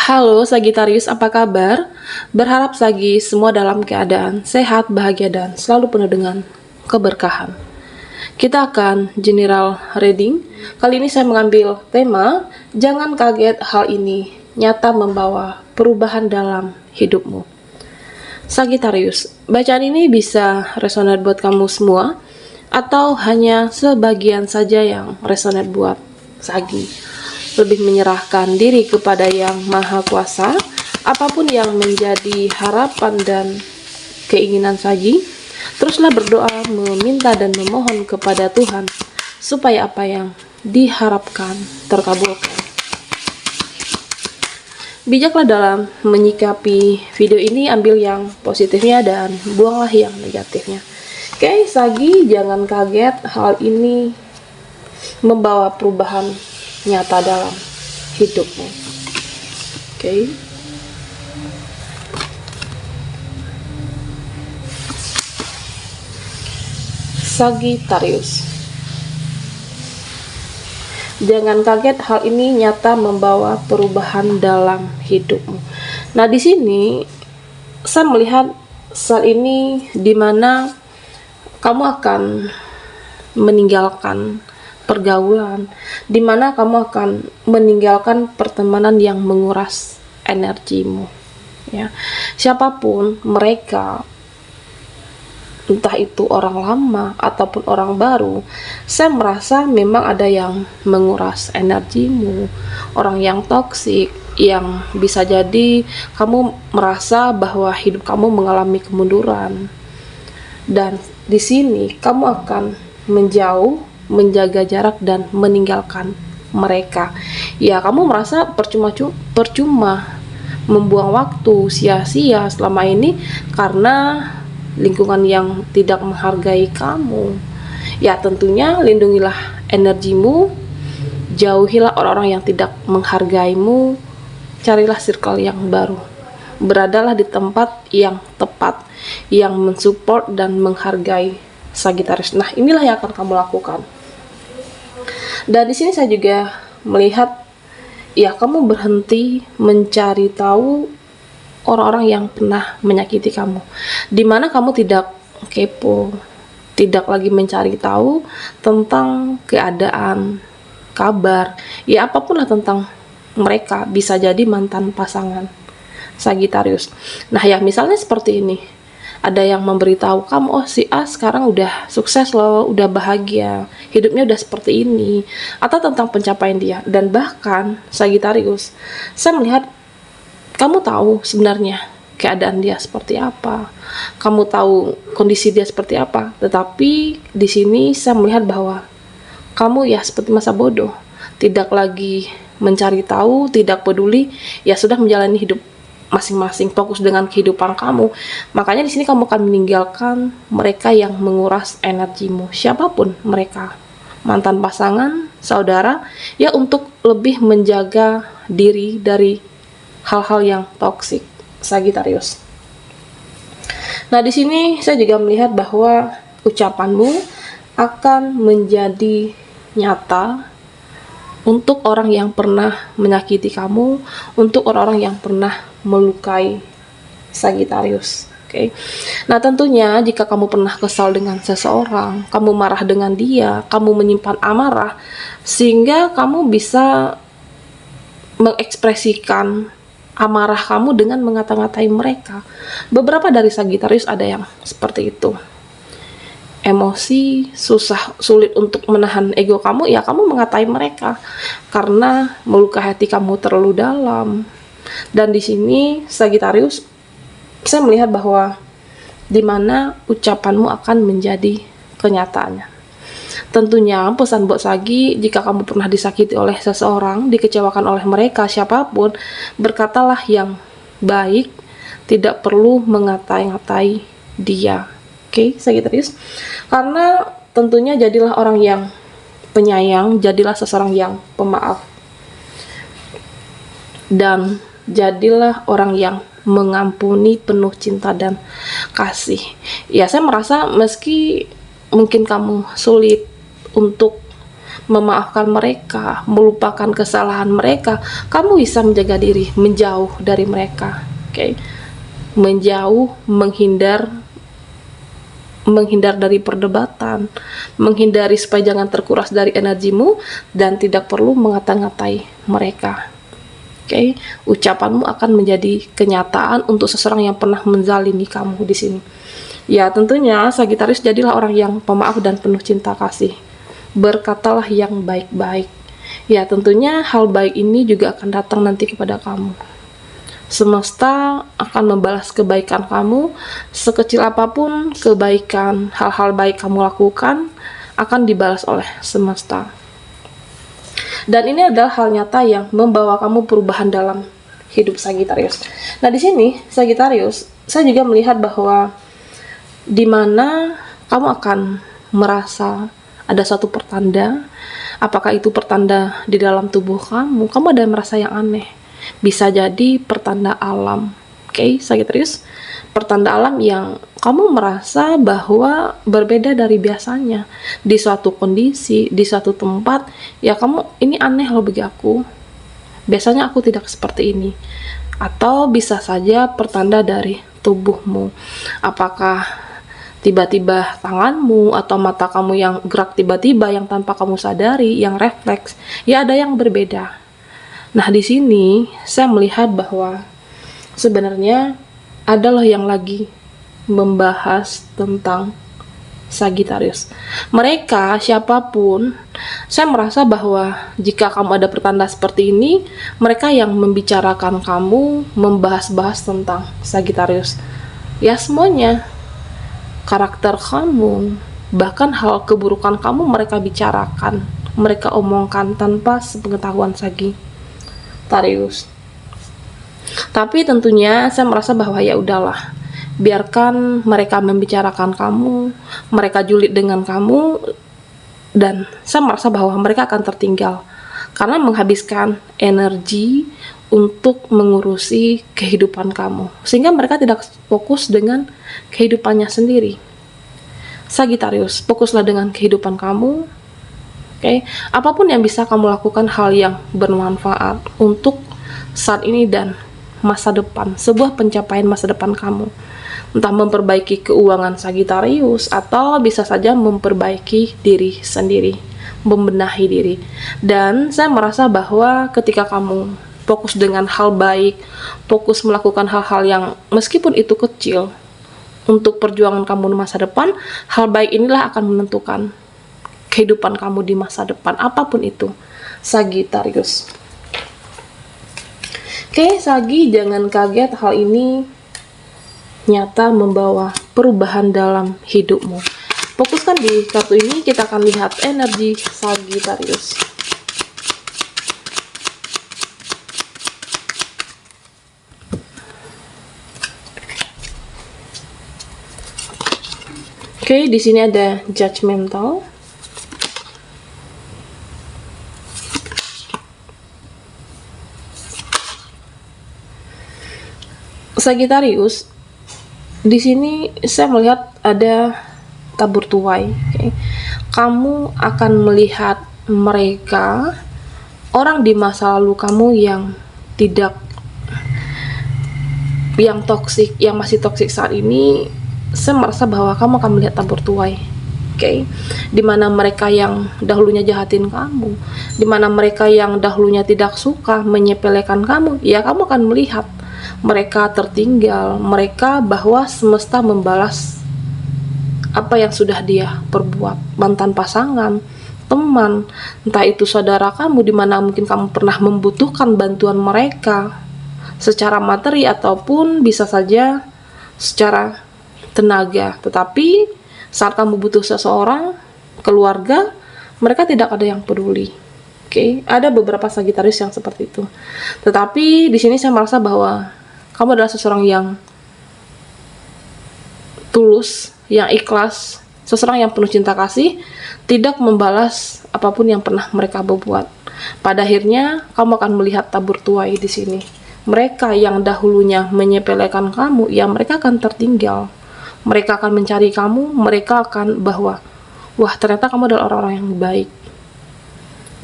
Halo Sagitarius, apa kabar? Berharap Sagi semua dalam keadaan sehat, bahagia, dan selalu penuh dengan keberkahan. Kita akan general reading. Kali ini saya mengambil tema, jangan kaget hal ini nyata membawa perubahan dalam hidupmu. Sagitarius, bacaan ini bisa resonate buat kamu semua, atau hanya sebagian saja yang resonate buat Sagi. Lebih menyerahkan diri kepada Yang Maha Kuasa, apapun yang menjadi harapan dan keinginan Sagi, teruslah berdoa, meminta dan memohon kepada Tuhan supaya apa yang diharapkan terkabulkan. Bijaklah dalam menyikapi video ini, ambil yang positifnya dan buanglah yang negatifnya. Oke, Sagi, jangan kaget hal ini membawa perubahan nyata dalam hidupmu. Oke. Sagitarius, jangan kaget hal ini nyata membawa perubahan dalam hidupmu. Nah, di sini saya melihat saat ini di mana kamu akan meninggalkan pergaulan, di mana kamu akan meninggalkan pertemanan yang menguras energimu. Ya, siapapun mereka, entah itu orang lama ataupun orang baru, saya merasa memang ada yang menguras energimu, orang yang toksik, yang bisa jadi kamu merasa bahwa hidup kamu mengalami kemunduran. Dan di sini kamu akan menjauh, menjaga jarak dan meninggalkan mereka. Ya, kamu merasa percuma membuang waktu sia-sia selama ini karena lingkungan yang tidak menghargai kamu. Ya, tentunya lindungilah energimu, jauhilah orang-orang yang tidak menghargaimu, carilah circle yang baru. Beradalah di tempat yang tepat, yang mensupport dan menghargai Sagitarius. Nah, inilah yang akan kamu lakukan. Dan di sini saya juga melihat, ya, kamu berhenti mencari tahu orang-orang yang pernah menyakiti kamu, dimana kamu tidak kepo, tidak lagi mencari tahu tentang keadaan, kabar, ya apapun lah tentang mereka, bisa jadi mantan pasangan Sagitarius. Nah, ya misalnya seperti ini, ada yang memberitahu kamu, oh si A sekarang udah sukses loh, udah bahagia, hidupnya udah seperti ini, atau tentang pencapaian dia. Dan bahkan Sagitarius, saya melihat kamu tahu sebenarnya keadaan dia seperti apa, kamu tahu kondisi dia seperti apa, tetapi di sini saya melihat bahwa kamu ya seperti masa bodoh, tidak lagi mencari tahu, tidak peduli, ya sudah menjalani hidup masing-masing, fokus dengan kehidupan kamu. Makanya di sini kamu akan meninggalkan mereka yang menguras energimu, siapapun mereka, mantan pasangan, saudara, ya untuk lebih menjaga diri dari hal-hal yang toksik, Sagitarius. Nah, di sini saya juga melihat bahwa ucapanmu akan menjadi nyata untuk orang yang pernah menyakiti kamu, untuk orang-orang yang pernah melukai Sagitarius. Oke. Nah, tentunya jika kamu pernah kesal dengan seseorang, kamu marah dengan dia, kamu menyimpan amarah, sehingga kamu bisa mengekspresikan amarah kamu dengan mengata-ngatai mereka. Beberapa dari Sagitarius ada yang seperti itu. Emosi, sulit untuk menahan ego kamu, ya kamu mengatai mereka karena melukai hati kamu terlalu dalam. Dan di sini Sagitarius, saya melihat bahwa di mana ucapanmu akan menjadi kenyataannya. Tentunya pesan buat Sagi, jika kamu pernah disakiti oleh seseorang, dikecewakan oleh mereka, siapapun, berkatalah yang baik, tidak perlu mengatai-ngatai dia. Oke, Sagitarius. Karena tentunya jadilah orang yang penyayang, jadilah seseorang yang pemaaf. Dan jadilah orang yang mengampuni penuh cinta dan kasih. Ya, saya merasa meski mungkin kamu sulit untuk memaafkan mereka, melupakan kesalahan mereka, kamu bisa menjaga diri, menjauh dari mereka. Oke. Menjauh, menghindar dari perdebatan, menghindari supaya jangan terkuras dari energimu, dan tidak perlu mengata-ngatai mereka. Oke, ucapanmu akan menjadi kenyataan untuk seseorang yang pernah menzalimi kamu di sini. Ya, tentunya Sagitarius jadilah orang yang pemaaf dan penuh cinta kasih. Berkatalah yang baik-baik. Ya, tentunya hal baik ini juga akan datang nanti kepada kamu. Semesta akan membalas kebaikan kamu, sekecil apapun kebaikan, hal-hal baik kamu lakukan akan dibalas oleh semesta. Dan ini adalah hal nyata yang membawa kamu perubahan dalam hidup Sagitarius. Nah, di sini Sagitarius, saya juga melihat bahwa di mana kamu akan merasa ada suatu pertanda. Apakah itu pertanda di dalam tubuh kamu? Kamu ada merasa yang aneh. Bisa jadi pertanda alam. Oke, Sagitarius. Pertanda alam yang kamu merasa bahwa berbeda dari biasanya. Di suatu kondisi, di suatu tempat, ya kamu, ini aneh loh bagi aku. Biasanya aku tidak seperti ini. Atau bisa saja pertanda dari tubuhmu. Apakah tiba-tiba tanganmu atau mata kamu yang gerak tiba-tiba, yang tanpa kamu sadari, yang refleks, ya ada yang berbeda. Nah, di sini saya melihat bahwa sebenarnya ada loh yang lagi membahas tentang Sagitarius. Mereka, siapapun, saya merasa bahwa jika kamu ada pertanda seperti ini, mereka yang membicarakan kamu, membahas-bahas tentang Sagitarius. Ya, semuanya. Karakter kamu, bahkan hal keburukan kamu mereka bicarakan, mereka omongkan tanpa sepengetahuan Sagitarius. Tapi tentunya saya merasa bahwa ya udahlah, biarkan mereka membicarakan kamu, mereka julid dengan kamu, dan saya merasa bahwa mereka akan tertinggal karena menghabiskan energi untuk mengurusi kehidupan kamu, sehingga mereka tidak fokus dengan kehidupannya sendiri. Sagitarius, fokuslah dengan kehidupan kamu. Oke, apapun yang bisa kamu lakukan, hal yang bermanfaat untuk saat ini dan masa depan, sebuah pencapaian masa depan kamu. Entah memperbaiki keuangan Sagitarius, atau bisa saja memperbaiki diri sendiri, membenahi diri. Dan saya merasa bahwa ketika kamu fokus dengan hal baik, fokus melakukan hal-hal yang meskipun itu kecil untuk perjuangan kamu di masa depan, hal baik inilah akan menentukan kehidupan kamu di masa depan, apapun itu, Sagitarius. Oke, Sagi, jangan kaget, hal ini nyata membawa perubahan dalam hidupmu. Fokuskan di kartu ini, kita akan lihat energi Sagitarius. Oke, di sini ada judgmental. Sagitarius, di sini saya melihat ada tabur tuai. Okay. Kamu akan melihat mereka, orang di masa lalu kamu yang tidak, yang toksik, yang masih toksik saat ini. Saya merasa bahwa kamu akan melihat tabur tuai. Oke, dimana mereka yang dahulunya jahatin kamu, dimana mereka yang dahulunya tidak suka, menyepelekan kamu, ya kamu akan melihat mereka tertinggal, mereka bahwa semesta membalas apa yang sudah dia perbuat. Mantan pasangan, teman, entah itu saudara kamu, dimana mungkin kamu pernah membutuhkan bantuan mereka secara materi ataupun bisa saja secara tenaga, tetapi saat kamu butuh seseorang, keluarga, mereka tidak ada yang peduli. Oke, ada beberapa Sagitarius yang seperti itu. Tetapi di sini saya merasa bahwa kamu adalah seseorang yang tulus, yang ikhlas, seseorang yang penuh cinta kasih, tidak membalas apapun yang pernah mereka berbuat. Pada akhirnya kamu akan melihat tabur tuai di sini. Mereka yang dahulunya menyepelekan kamu, ya mereka akan tertinggal. Mereka akan mencari kamu, mereka akan bahwa, wah ternyata kamu adalah orang-orang yang baik.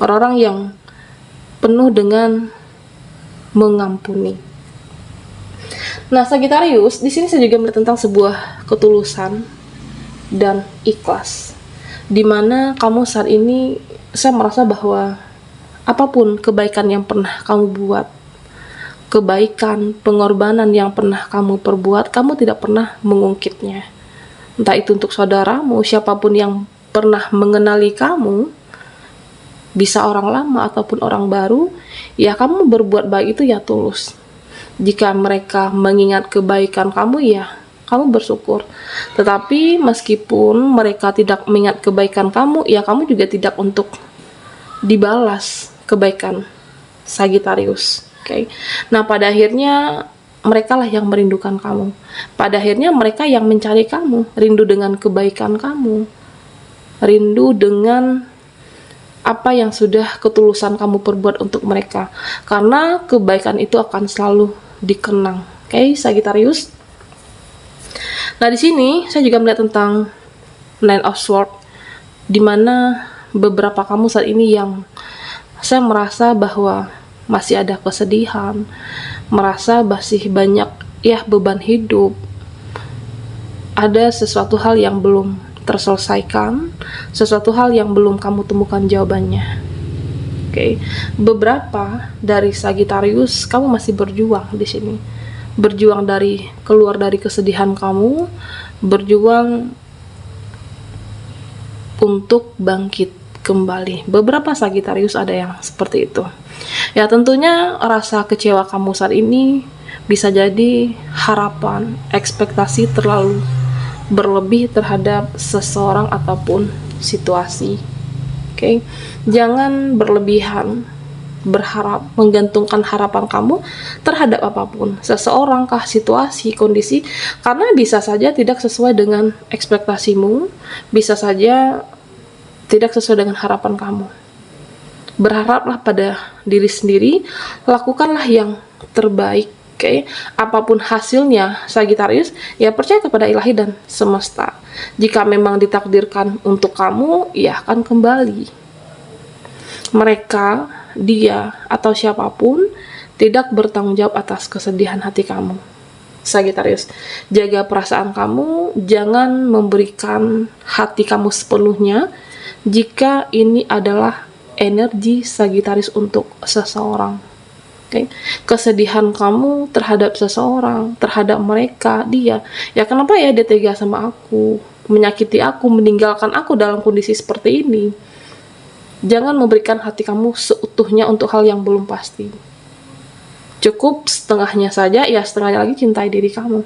orang-orang yang penuh dengan mengampuni. Nah, Sagittarius, di sini saya juga melihat tentang sebuah ketulusan dan ikhlas. Dimana kamu saat ini, saya merasa bahwa apapun kebaikan yang pernah kamu buat, kebaikan, pengorbanan yang pernah kamu perbuat, kamu tidak pernah mengungkitnya. Entah itu untuk saudaramu, siapapun yang pernah mengenali kamu, bisa orang lama ataupun orang baru, ya kamu berbuat baik itu ya tulus. Jika mereka mengingat kebaikan kamu, ya kamu bersyukur. Tetapi meskipun mereka tidak mengingat kebaikan kamu, ya kamu juga tidak untuk dibalas kebaikan Sagittarius. Oke. Nah, pada akhirnya mereka lah yang merindukan kamu. Pada akhirnya mereka yang mencari kamu, rindu dengan kebaikan kamu, rindu dengan apa yang sudah ketulusan kamu perbuat untuk mereka, karena kebaikan itu akan selalu dikenang. Oke, Sagittarius. Nah, di sini saya juga melihat tentang Nine of Swords, dimana beberapa kamu saat ini yang saya merasa bahwa masih ada kesedihan, merasa masih banyak ya beban hidup, ada sesuatu hal yang belum terselesaikan, sesuatu hal yang belum kamu temukan jawabannya. Oke. Beberapa dari Sagittarius, kamu masih berjuang di sini. Berjuang dari keluar dari kesedihan kamu, berjuang untuk bangkit kembali. Beberapa Sagittarius ada yang seperti itu. Ya, tentunya rasa kecewa kamu saat ini bisa jadi harapan, ekspektasi terlalu berlebih terhadap seseorang ataupun situasi. Oke. Jangan berlebihan berharap, menggantungkan harapan kamu terhadap apapun, seseorang kah, situasi, kondisi, karena bisa saja tidak sesuai dengan ekspektasimu, bisa saja tidak sesuai dengan harapan kamu. Berharaplah pada diri sendiri, lakukanlah yang terbaik. Oke, apapun hasilnya Sagittarius, ya percaya kepada ilahi dan semesta. Jika memang ditakdirkan untuk kamu, ya akan kembali. Mereka, dia, atau siapapun tidak bertanggung jawab atas kesedihan hati kamu. Sagittarius, jaga perasaan kamu, jangan memberikan hati kamu sepenuhnya jika ini adalah energi Sagittarius untuk seseorang. Okay. Kesedihan kamu terhadap seseorang, terhadap mereka, dia, ya kenapa ya dia tega sama aku, menyakiti aku, meninggalkan aku dalam kondisi seperti ini. Jangan memberikan hati kamu seutuhnya untuk hal yang belum pasti. Cukup setengahnya saja, ya setengahnya lagi cintai diri kamu.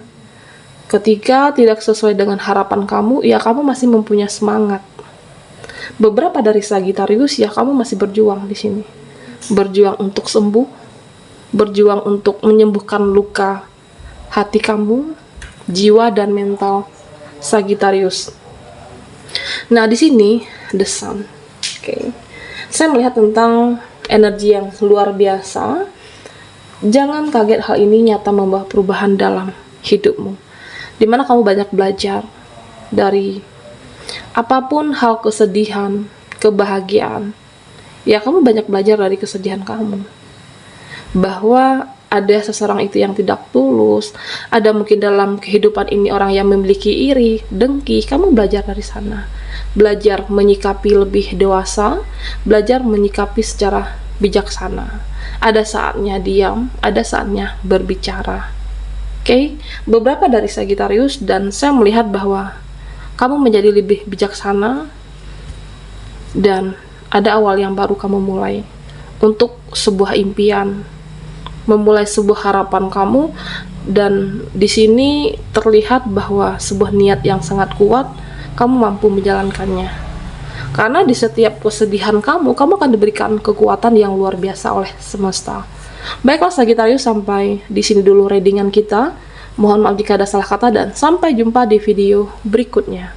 Ketika tidak sesuai dengan harapan kamu, ya kamu masih mempunyai semangat. Beberapa dari Sagittarius, ya kamu masih berjuang di sini. Berjuang untuk sembuh, berjuang untuk menyembuhkan luka hati kamu, jiwa dan mental Sagittarius. Nah, di sini The Sun. Oke. Saya melihat tentang energi yang luar biasa. Jangan kaget hal ini nyata membawa perubahan dalam hidupmu. Dimana kamu banyak belajar dari apapun hal kesedihan, kebahagiaan. Ya, kamu banyak belajar dari kesedihan kamu. Bahwa ada seseorang itu yang tidak tulus, ada mungkin dalam kehidupan ini orang yang memiliki iri, dengki, kamu belajar dari sana. Belajar menyikapi lebih dewasa, belajar menyikapi secara bijaksana. Ada saatnya diam, ada saatnya berbicara. Oke, beberapa dari Sagittarius, dan saya melihat bahwa kamu menjadi lebih bijaksana, dan ada awal yang baru kamu mulai untuk sebuah impian, memulai sebuah harapan kamu, dan di sini terlihat bahwa sebuah niat yang sangat kuat, kamu mampu menjalankannya. Karena di setiap kesedihan kamu akan diberikan kekuatan yang luar biasa oleh semesta. Baiklah Sagittarius, sampai di sini dulu readingan kita. Mohon maaf jika ada salah kata dan sampai jumpa di video berikutnya.